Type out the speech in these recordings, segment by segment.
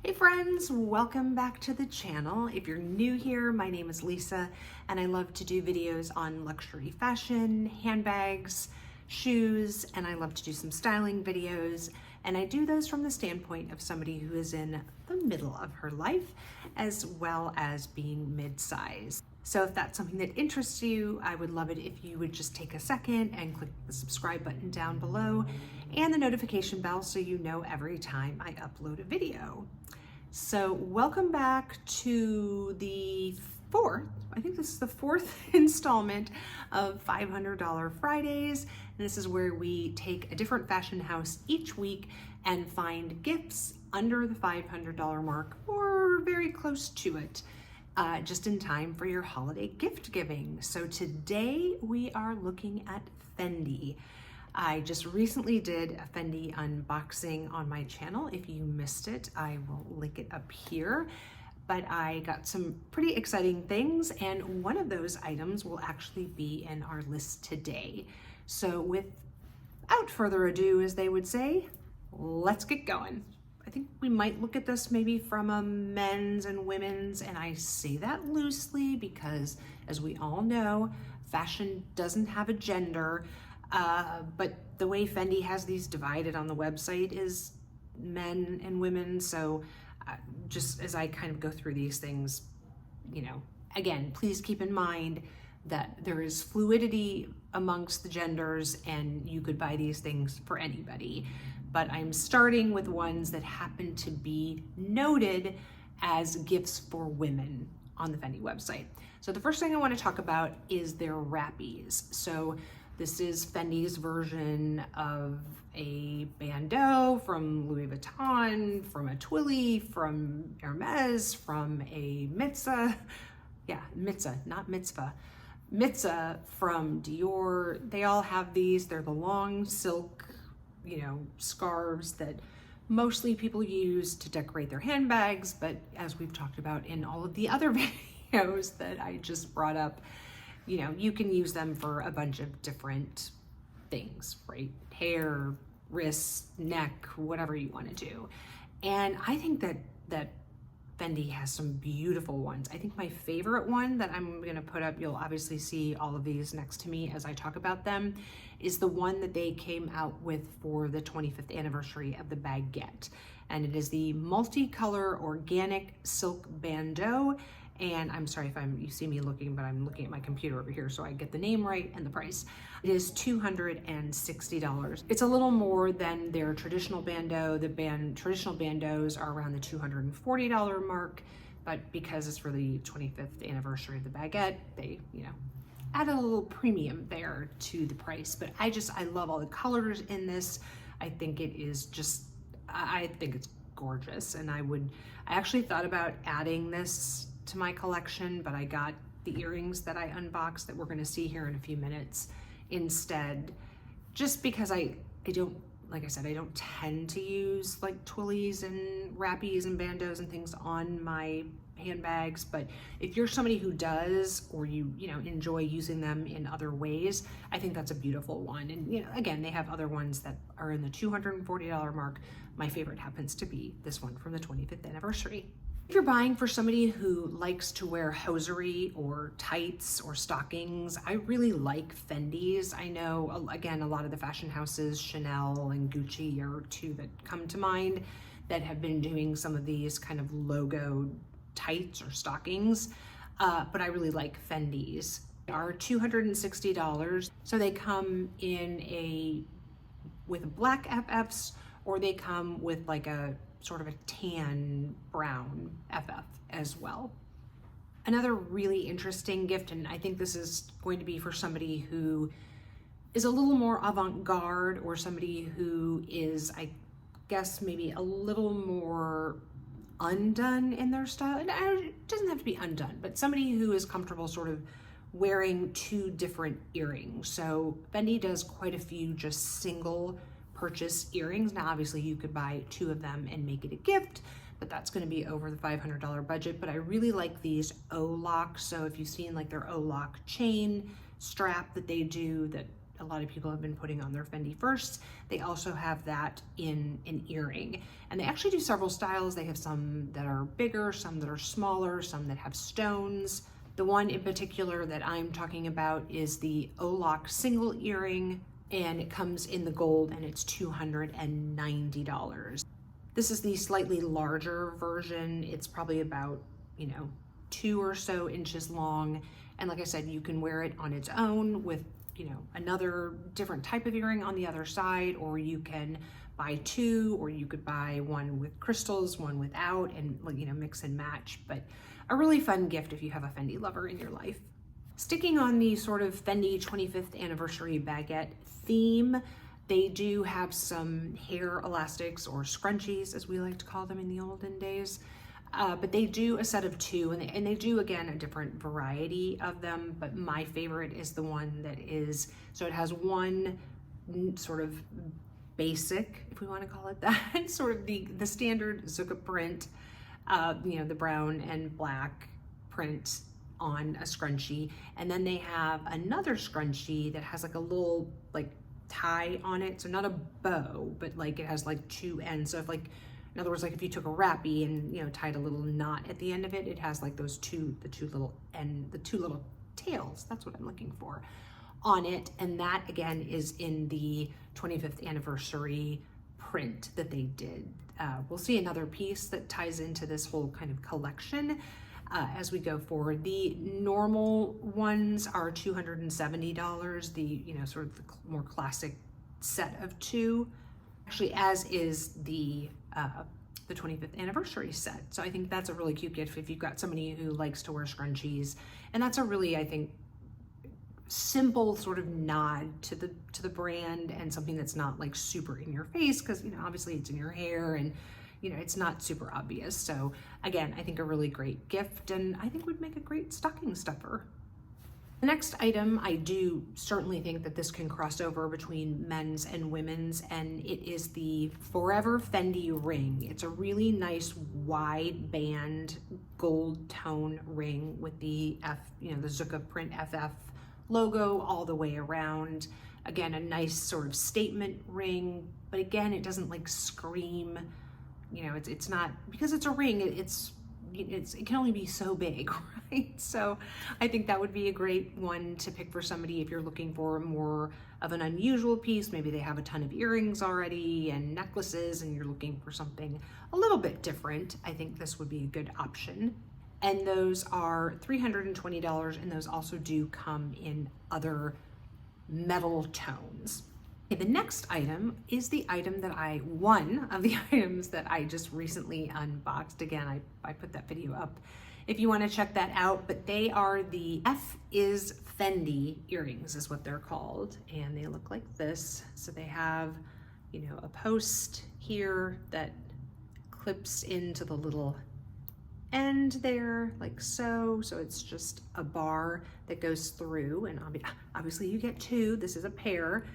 Hey friends, welcome back to the channel. If you're new here, my name is Lisa and I love to do videos on luxury fashion, handbags, shoes, and I love to do some styling videos. And I do those from the standpoint of somebody who is in the middle of her life, as well as being mid-size. So if that's something that interests you, I would love it if you would just take a second and click the subscribe button down below and the notification bell so you know every time I upload a video. So welcome back to the I think this is the fourth installment of $500 Fridays. And this is where we take a different fashion house each week and find gifts under the $500 mark or very close to it, just in time for your holiday gift giving. So today we are looking at Fendi. I just recently did a Fendi unboxing on my channel. If you missed it, I will link it up here. But I got some pretty exciting things, and one of those items will actually be in our list today. So without further ado, as they would say, let's get going. I think we might look at this maybe from a men's and women's, and I say that loosely because, as we all know, fashion doesn't have a gender. But the way Fendi has these divided on the website is men and women. So just as I kind of go through these things, again, please keep in mind that there is fluidity amongst the genders and you could buy these things for anybody. But I'm starting with ones that happen to be noted as gifts for women on the Fendi website. So the first thing I want to talk about is their wrappies. So this is Fendi's version of a bandeau from Louis Vuitton, from a Twilly, from Hermes, from a Mitza, not mitzvah, Mitza from Dior. They all have these. They're the long silk, scarves that mostly people use to decorate their handbags. But as we've talked about in all of the other videos that I just brought up, you can use them for a bunch of different things, right? Hair, wrists, neck, whatever you want to do. And I think that Fendi has some beautiful ones. I think my favorite one that I'm gonna put up, you'll obviously see all of these next to me as I talk about them, is the one that they came out with for the 25th anniversary of the baguette. And it is the multicolor organic silk bandeau. And I'm sorry if you see me looking, but I'm looking at my computer over here so I get the name right and the price. It is $260. It's a little more than their traditional bandeau. Traditional bandeaus are around the $240 mark, but because it's for the 25th anniversary of the baguette, they, add a little premium there to the price. But I love all the colors in this. I think it is I think it's gorgeous. And I actually thought about adding this to my collection, but I got the earrings that I unboxed that we're going to see here in a few minutes instead, just because I don't, like I said, I don't tend to use like twillies and wrappies and bandeaus and things on my handbags. But if you're somebody who does, or you enjoy using them in other ways, I think that's a beautiful one. And again, they have other ones that are in the $240 mark. My favorite happens to be this one from the 25th anniversary. If you're buying for somebody who likes to wear hosiery or tights or stockings, I really like Fendi's. I know, again, a lot of the fashion houses, Chanel and Gucci are two that come to mind that have been doing some of these kind of logo tights or stockings, but I really like Fendi's. They are $260, so they come with black FFs, or they come with like a sort of a tan brown FF as well. Another really interesting gift, and I think this is going to be for somebody who is a little more avant-garde, or somebody who is, I guess, maybe a little more undone in their style. And it doesn't have to be undone, but somebody who is comfortable sort of wearing two different earrings. So Fendi does quite a few just single purchase earrings. Now, obviously you could buy two of them and make it a gift, but that's going to be over the $500 budget. But I really like these O-locks. So if you've seen like their O-lock chain strap that they do, that a lot of people have been putting on their Fendi first. They also have that in an earring. And they actually do several styles. They have some that are bigger, some that are smaller, some that have stones. The one in particular that I'm talking about is the O-Lock single earring, and it comes in the gold and it's $290. This is the slightly larger version. It's probably about, 2 or so inches long. And like I said, you can wear it on its own with, another different type of earring on the other side, or you can buy two, or you could buy one with crystals, one without, and mix and match. But a really fun gift if you have a Fendi lover in your life. Sticking on the sort of Fendi 25th anniversary baguette theme, they do have some hair elastics, or scrunchies as we like to call them in the olden days. But they do a set of two, and they do, again, a different variety of them, but my favorite is the one that is, so it has one sort of basic, if we want to call it that, sort of the standard Zucca print, the brown and black print on a scrunchie, and then they have another scrunchie that has like a little tie on it, so not a bow, but it has two ends. So if in other words, if you took a wrappy and tied a little knot at the end of it, it has the two little tails. That's what I'm looking for on it, and that again is in the 25th anniversary print that they did. We'll see another piece that ties into this whole kind of collection as we go forward. The normal ones are $270. The sort of the more classic set of two, actually, as is the 25th anniversary set. So I think that's a really cute gift if you've got somebody who likes to wear scrunchies, and that's a really, I think, simple sort of nod to the brand, and something that's not super in your face, because obviously it's in your hair, and it's not super obvious. So again, I think a really great gift, and I think would make a great stocking stuffer. The next item, I do certainly think that this can cross over between men's and women's, and it is the Forever Fendi ring. It's a really nice wide band gold tone ring with the the Zucca print FF logo all the way around. Again, a nice sort of statement ring, but again, it doesn't scream. It's not, because it's a ring, it can only be so big, right? So I think that would be a great one to pick for somebody if you're looking for more of an unusual piece. Maybe they have a ton of earrings already and necklaces, and you're looking for something a little bit different. I think this would be a good option. And those are $320, and those also do come in other metal tones. Okay, the next item is one of the items that I just recently unboxed. Again, I put that video up if you want to check that out, but they are the F is Fendi earrings is what they're called, and they look like this. So they have, a post here that clips into the little end there, like so. So it's just a bar that goes through, and obviously you get two. This is a pair.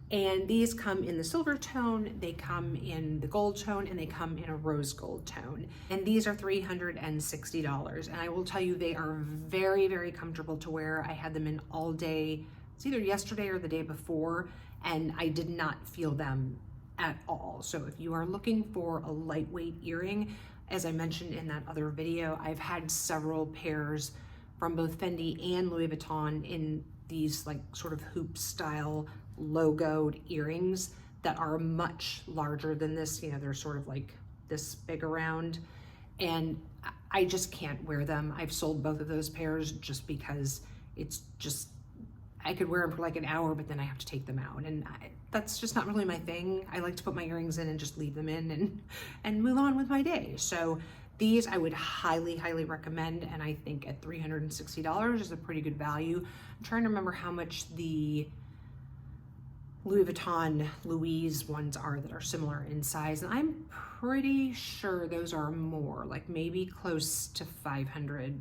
And these come in the silver tone, they come in the gold tone, and they come in a rose gold tone. And these are $360. And I will tell you, they are very, very comfortable to wear. I had them in all day. It's either yesterday or the day before, and I did not feel them at all. So if you are looking for a lightweight earring, as I mentioned in that other video, I've had several pairs from both Fendi and Louis Vuitton in these sort of hoop style logoed earrings that are much larger than this. They're sort of this big around, and I just can't wear them. I've sold both of those pairs just because I could wear them for an hour, but then I have to take them out, and that's just not really my thing. I like to put my earrings in and just leave them in and move on with my day. So these I would highly, highly recommend, and I think at $360 is a pretty good value. I'm trying to remember how much the Louis Vuitton Louise ones are that are similar in size, and I'm pretty sure those are more, maybe close to $500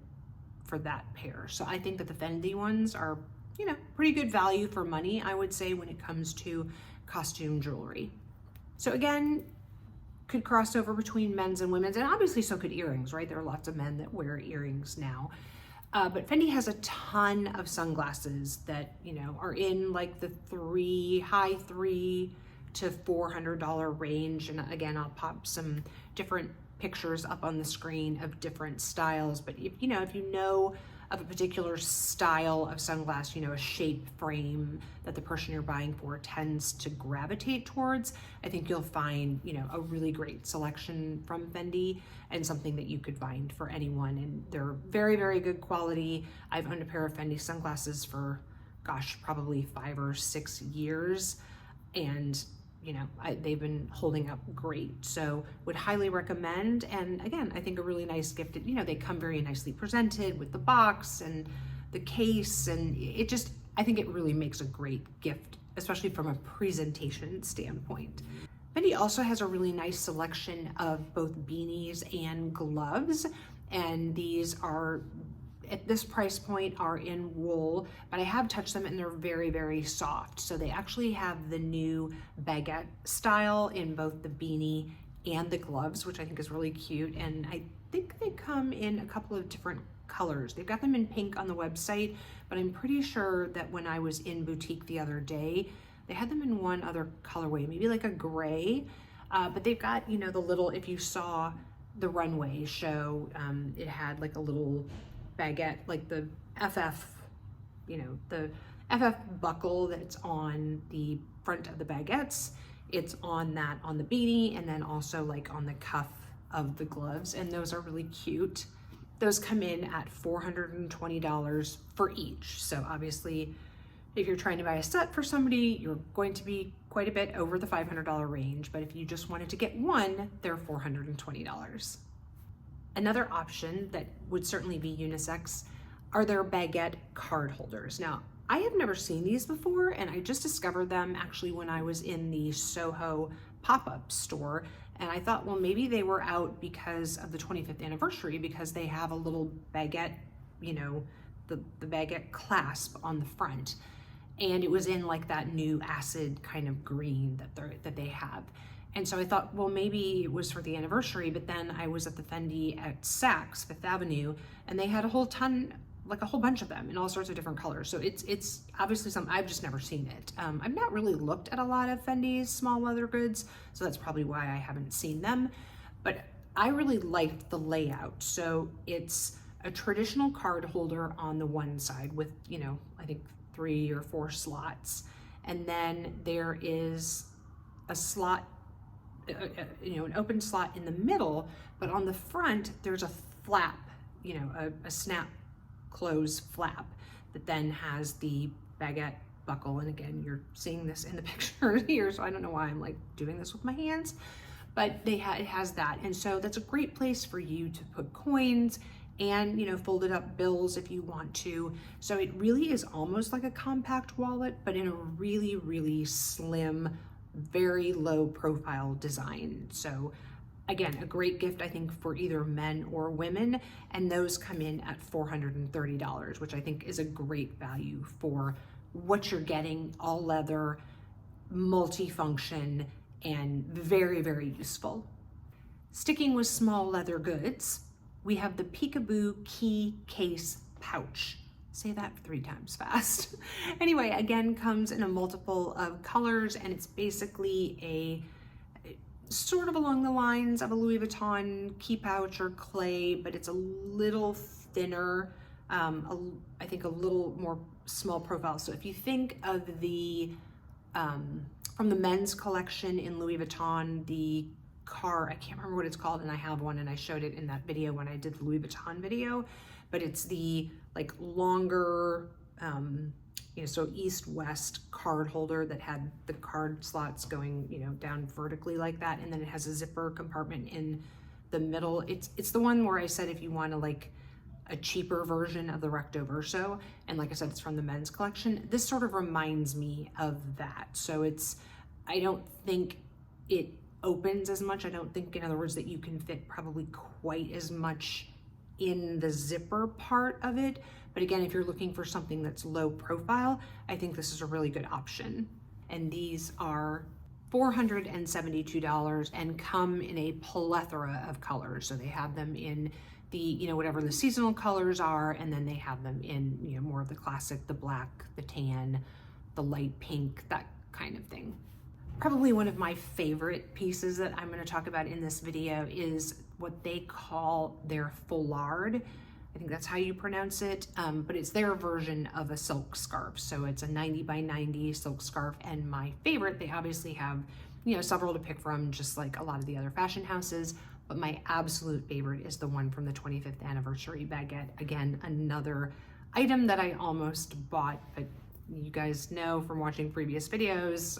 for that pair. So I think that the Fendi ones are, pretty good value for money, I would say, when it comes to costume jewelry. So again, could cross over between men's and women's, and obviously so could earrings, right? There are lots of men that wear earrings now. But Fendi has a ton of sunglasses that, you know, are in like the high $300 to $400 range. And again, I'll pop some different pictures up on the screen of different styles. But if you know of a particular style of sunglass, you know, a shape, frame that the person you're buying for tends to gravitate towards, I think you'll find, you know, a really great selection from Fendi and something that you could find for anyone. And they're very, very good quality. I've owned a pair of Fendi sunglasses for, gosh, probably 5 or 6 years. And you know, they've been holding up great. So would highly recommend. And again, I think a really nice gift, you know, they come very nicely presented with the box and the case. And it just, I think it really makes a great gift, especially from a presentation standpoint. Fendi also has a really nice selection of both beanies and gloves. And these are, at this price point, are in wool, but I have touched them and they're very, very soft. So they actually have the new baguette style in both the beanie and the gloves, which I think is really cute. And I think they come in a couple of different colors. They've got them in pink on the website, but I'm pretty sure that when I was in boutique the other day, they had them in one other colorway, maybe like a gray, but they've got, you know, the little, if you saw the runway show, it had like a little baguette, like the FF, you know, the FF buckle that's on the front of the baguettes. It's on that, on the beanie, and then also like on the cuff of the gloves. And those are really cute. Those come in at $420 for each. So obviously, if you're trying to buy a set for somebody, you're going to be quite a bit over the $500 range. But if you just wanted to get one, they're $420. Another option that would certainly be unisex are their baguette card holders. Now, I have never seen these before, and I just discovered them actually when I was in the Soho pop-up store. And I thought, well, maybe they were out because of the 25th anniversary, because they have a little baguette, you know, the baguette clasp on the front. And it was in like that new acid kind of green that they have. And so I thought, well, maybe it was for the anniversary, but then I was at the Fendi at Saks, Fifth Avenue, and they had a whole bunch of them in all sorts of different colors. So it's obviously something, I've just never seen it. I've not really looked at a lot of Fendi's small leather goods, so that's probably why I haven't seen them. But I really liked the layout. So it's a traditional card holder on the one side with, you know, I think 3 or 4 slots. And then there is a slot, you know, an open slot in the middle, but on the front, there's a flap, you know, a snap close flap that then has the baguette buckle. And again, you're seeing this in the picture here, so I don't know why I'm like doing this with my hands, but it has that. And so that's a great place for you to put coins and, you know, folded up bills if you want to. So it really is almost like a compact wallet, but in a really, really slim, very low profile design. So again, a great gift, I think, for either men or women. And those come in at $430, which I think is a great value for what you're getting. All leather, multifunction, and very, very useful. Sticking with small leather goods, we have the Peekaboo Key Case Pouch. Say that 3 times fast. Anyway, again, comes in a multiple of colors, and it's basically a sort of along the lines of a Louis Vuitton key pouch or clay, but it's a little thinner, I think a little more small profile. So if you think of the, from the men's collection in Louis Vuitton, the car, I can't remember what it's called, and I have one and I showed it in that video when I did the Louis Vuitton video, but it's the like longer, you know, so east-west card holder that had the card slots going, you know, down vertically like that, and then it has a zipper compartment in the middle. It's the one where I said if you want to like a cheaper version of the Recto Verso, and like I said, it's from the men's collection. This sort of reminds me of that. So I don't think it opens as much. I don't think, in other words, that you can fit probably quite as much in the zipper part of it. But again, if you're looking for something that's low profile, I think this is a really good option. And these are $472 and come in a plethora of colors. So they have them in the, you know, whatever the seasonal colors are, and then they have them in, you know, more of the classic, the black, the tan, the light pink, that kind of thing. Probably one of my favorite pieces that I'm going to talk about in this video is what they call their foulard. I think that's how you pronounce it, but it's their version of a silk scarf. So it's a 90 by 90 silk scarf, and my favorite, they obviously have, you know, several to pick from, just like a lot of the other fashion houses, but my absolute favorite is the one from the 25th anniversary baguette. Again, another item that I almost bought, but you guys know from watching previous videos,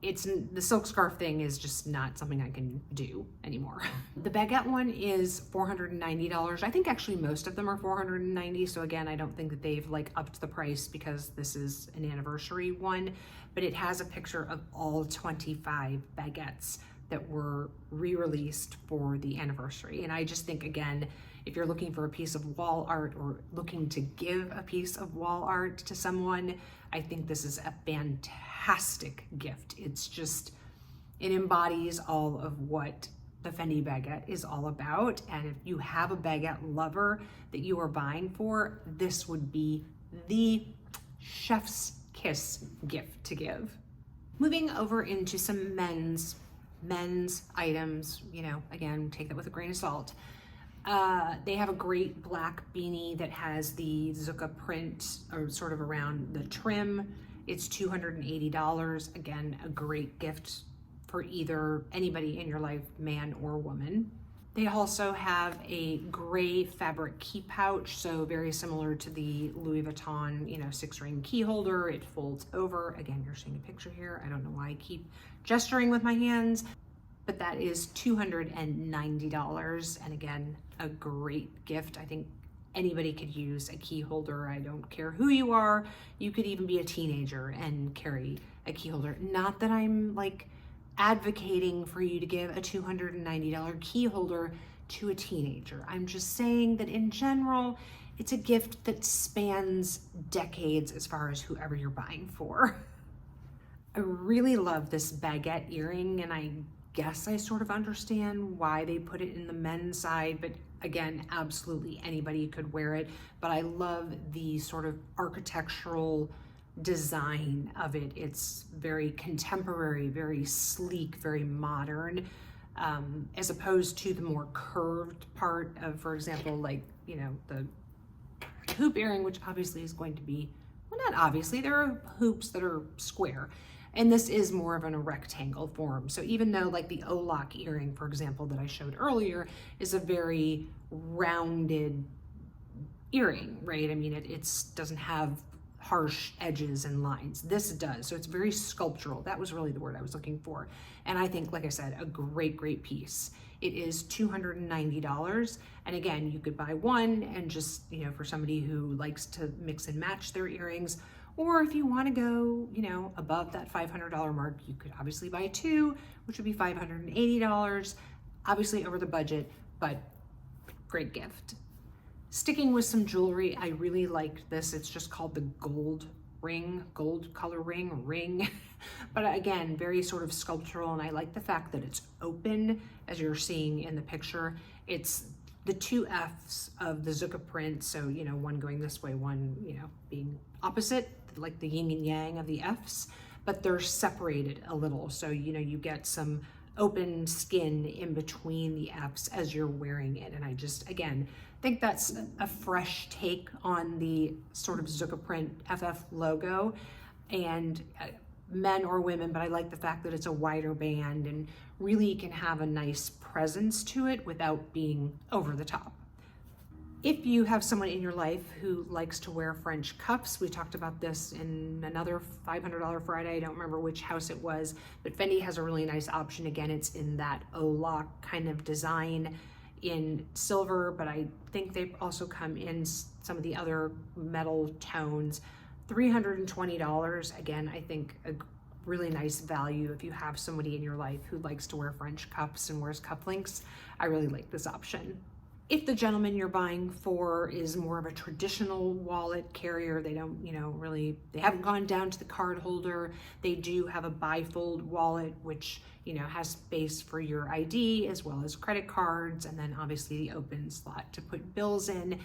it's the silk scarf thing is just not something I can do anymore. The baguette one is $490. I think actually most of them are $490. So again, I don't think that they've like upped the price because this is an anniversary one, but it has a picture of all 25 baguettes that were re-released for the anniversary. And I just think, again, if you're looking for a piece of wall art or looking to give a piece of wall art to someone, I think this is a fantastic gift. It's just, it embodies all of what the Fendi baguette is all about. And if you have a baguette lover that you are buying for, this would be the chef's kiss gift to give. Moving over into some men's items, you know, again, take that with a grain of salt. They have a great black beanie that has the Zucca print or sort of around the trim. It's $280. Again, a great gift for either anybody in your life, man or woman. They also have a gray fabric key pouch, so very similar to the Louis Vuitton, you know, 6-ring key holder. It folds over. Again, you're seeing a picture here. I don't know why I keep gesturing with my hands, but that is $290. And again, a great gift. I think anybody could use a key holder. I don't care who you are. You could even be a teenager and carry a key holder. Not that I'm like advocating for you to give a $290 key holder to a teenager. I'm just saying that in general, it's a gift that spans decades as far as whoever you're buying for. I really love this baguette earring, and I guess I sort of understand why they put it in the men's side, but again, absolutely anybody could wear it. But I love the sort of architectural design of it. It's very contemporary, very sleek, very modern, as opposed to the more curved part of, for example, like, you know, the hoop earring, which obviously is going to be, well, not obviously, there are hoops that are square. And this is more of a rectangle form. So even though like the O-lock earring, for example, that I showed earlier is a very rounded earring, right? I mean, it doesn't have harsh edges and lines. This does. So it's very sculptural. That was really the word I was looking for. And I think, like I said, a great, great piece. It is $290. And again, you could buy one and just, you know, for somebody who likes to mix and match their earrings, or if you want to go, you know, above that $500 mark, you could obviously buy two, which would be $580. Obviously over the budget, but great gift. Sticking with some jewelry, I really liked this. It's just called the gold color ring. But again, very sort of sculptural, and I like the fact that it's open, as you're seeing in the picture. It's the two Fs of the Zucca print, so, you know, one going this way, one, you know, being opposite, like the yin and yang of the Fs, but they're separated a little. So, you know, you get some open skin in between the Fs as you're wearing it. And I just, again, think that's a fresh take on the sort of Zucca print FF logo, and men or women, but I like the fact that it's a wider band and really can have a nice presence to it without being over the top. If you have someone in your life who likes to wear French cuffs, we talked about this in another $500 Friday, I don't remember which house it was, but Fendi has a really nice option. Again, it's in that O-lock kind of design in silver, but I think they also come in some of the other metal tones. $320, again, I think a really nice value if you have somebody in your life who likes to wear French cuffs and wears cufflinks. I really like this option. If the gentleman you're buying for is more of a traditional wallet carrier, they don't, they haven't gone down to the card holder. They do have a bifold wallet, which, has space for your ID as well as credit cards, and then obviously the open slot to put bills in.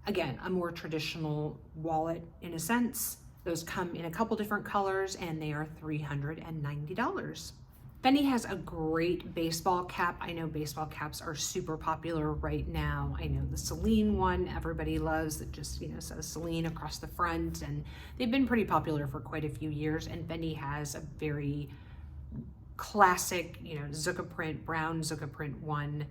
Again, a more traditional wallet in a sense. Those come in a couple different colors and they are $390. Fendi has a great baseball cap. I know baseball caps are super popular right now. I know the Celine one everybody loves that just, says Celine across the front, and they've been pretty popular for quite a few years. And Fendi has a very classic, Zucca print, brown Zucca print one,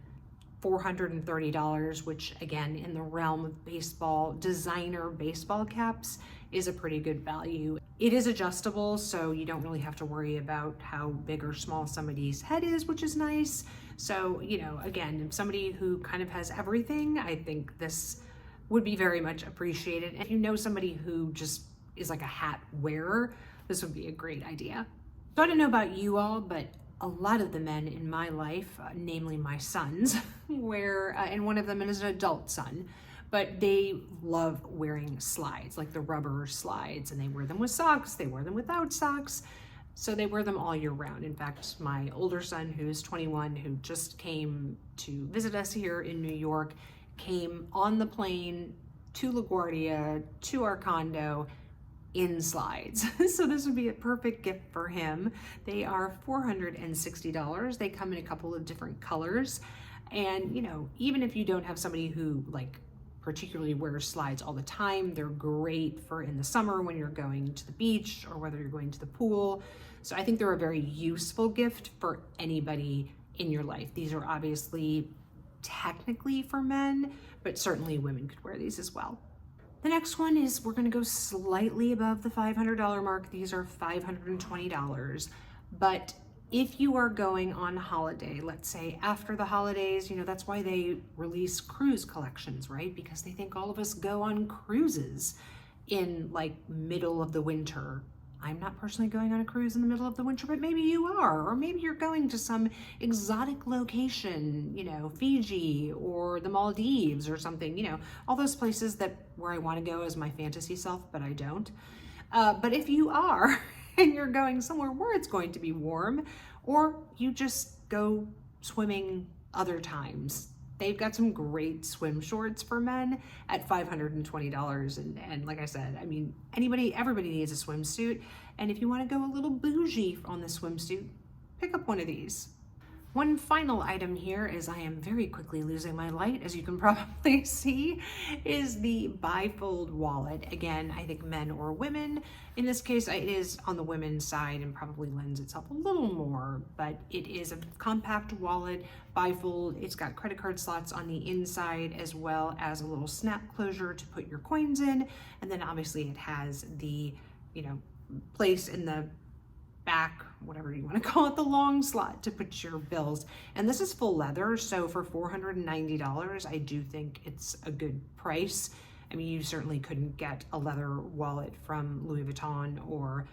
$430, which again, in the realm of baseball, designer baseball caps is a pretty good value. It is adjustable, so you don't really have to worry about how big or small somebody's head is, which is nice. So, again, somebody who kind of has everything, I think this would be very much appreciated. If you know somebody who just is like a hat wearer, this would be a great idea. So I don't know about you all, but a lot of the men in my life, namely my sons, and one of them is an adult son, but they love wearing slides, like the rubber slides, and they wear them with socks, they wear them without socks, so they wear them all year round. In fact, my older son, who's 21, who just came to visit us here in New York, came on the plane to LaGuardia, to our condo, in slides. So this would be a perfect gift for him. They are $460. They come in a couple of different colors. And, even if you don't have somebody who particularly wears slides all the time, they're great for in the summer when you're going to the beach or whether you're going to the pool. So I think they're a very useful gift for anybody in your life. These are obviously technically for men, but certainly women could wear these as well. The next one is, we're gonna go slightly above the $500 mark. These are $520. But if you are going on holiday, let's say after the holidays, that's why they release cruise collections, right? Because they think all of us go on cruises in middle of the winter. I'm not personally going on a cruise in the middle of the winter, but maybe you are, or maybe you're going to some exotic location, Fiji or the Maldives or something, all those places where I want to go as my fantasy self, but I don't. But if you are, and you're going somewhere where it's going to be warm, or you just go swimming other times, they've got some great swim shorts for men at $520. And like I said, everybody needs a swimsuit. And if you want to go a little bougie on the swimsuit, pick up one of these. One final item here, is I am very quickly losing my light, as you can probably see, is the bifold wallet. Again, I think men or women. In this case, it is on the women's side and probably lends itself a little more, but it is a compact wallet, bifold. It's got credit card slots on the inside as well as a little snap closure to put your coins in. And then obviously it has the, place in the back, whatever you want to call it, the long slot to put your bills. And this is full leather, so for $490, I do think it's a good price. You certainly couldn't get a leather wallet from Louis Vuitton or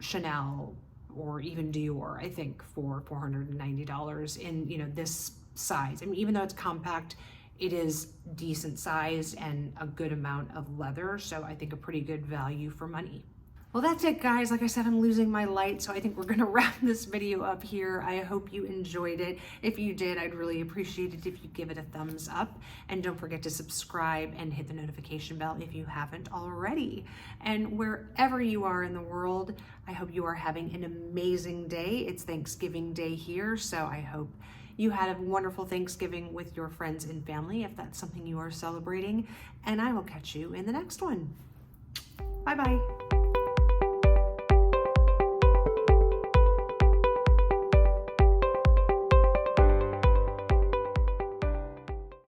Chanel or even Dior, I think, for $490 in, this size. Even though it's compact, it is decent size and a good amount of leather, so I think a pretty good value for money. Well, that's it, guys. Like I said, I'm losing my light, so I think we're gonna wrap this video up here. I hope you enjoyed it. If you did, I'd really appreciate it if you give it a thumbs up. And don't forget to subscribe and hit the notification bell if you haven't already. And wherever you are in the world, I hope you are having an amazing day. It's Thanksgiving Day here, so I hope you had a wonderful Thanksgiving with your friends and family, if that's something you are celebrating. And I will catch you in the next one. Bye-bye.